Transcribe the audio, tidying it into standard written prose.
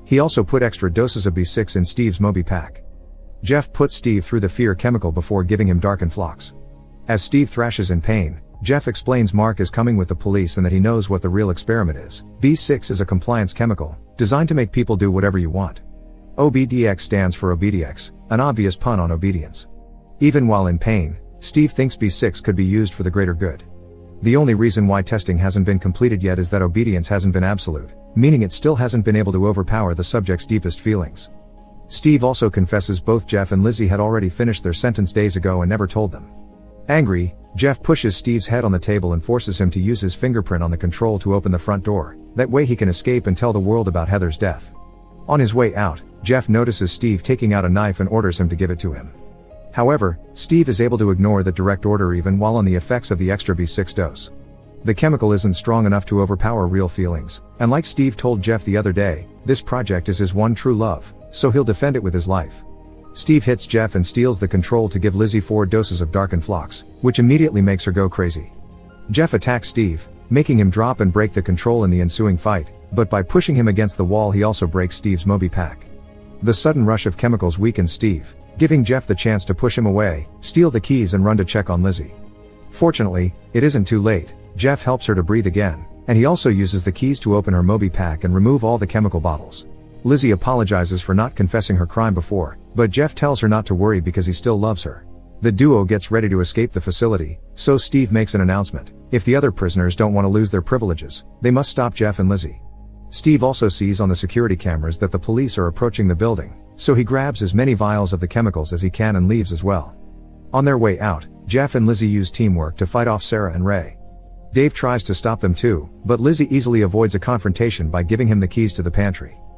He also put extra doses of B6 in Steve's Moby pack. Jeff puts Steve through the fear chemical before giving him darkened flocks. As Steve thrashes in pain, Jeff explains Mark is coming with the police and that he knows what the real experiment is. B6 is a compliance chemical, designed to make people do whatever you want. OBDX stands for obedix, an obvious pun on obedience. Even while in pain, Steve thinks B6 could be used for the greater good. The only reason why testing hasn't been completed yet is that obedience hasn't been absolute, meaning it still hasn't been able to overpower the subject's deepest feelings. Steve also confesses both Jeff and Lizzie had already finished their sentence days ago and never told them. Angry, Jeff pushes Steve's head on the table and forces him to use his fingerprint on the control to open the front door, that way he can escape and tell the world about Heather's death. On his way out, Jeff notices Steve taking out a knife and orders him to give it to him. However, Steve is able to ignore the direct order even while on the effects of the extra B6 dose. The chemical isn't strong enough to overpower real feelings, and like Steve told Jeff the other day, this project is his one true love, so he'll defend it with his life. Steve hits Jeff and steals the control to give Lizzie 4 doses of darkened flocks, which immediately makes her go crazy. Jeff attacks Steve, making him drop and break the control in the ensuing fight, but by pushing him against the wall he also breaks Steve's Moby pack. The sudden rush of chemicals weakens Steve, giving Jeff the chance to push him away, steal the keys and run to check on Lizzie. Fortunately, it isn't too late. Jeff helps her to breathe again, and he also uses the keys to open her Moby pack and remove all the chemical bottles. Lizzie apologizes for not confessing her crime before, but Jeff tells her not to worry because he still loves her. The duo gets ready to escape the facility, so Steve makes an announcement. If the other prisoners don't want to lose their privileges, they must stop Jeff and Lizzie. Steve also sees on the security cameras that the police are approaching the building, so he grabs as many vials of the chemicals as he can and leaves as well. On their way out, Jeff and Lizzie use teamwork to fight off Sarah and Ray. Dave tries to stop them too, but Lizzie easily avoids a confrontation by giving him the keys to the pantry.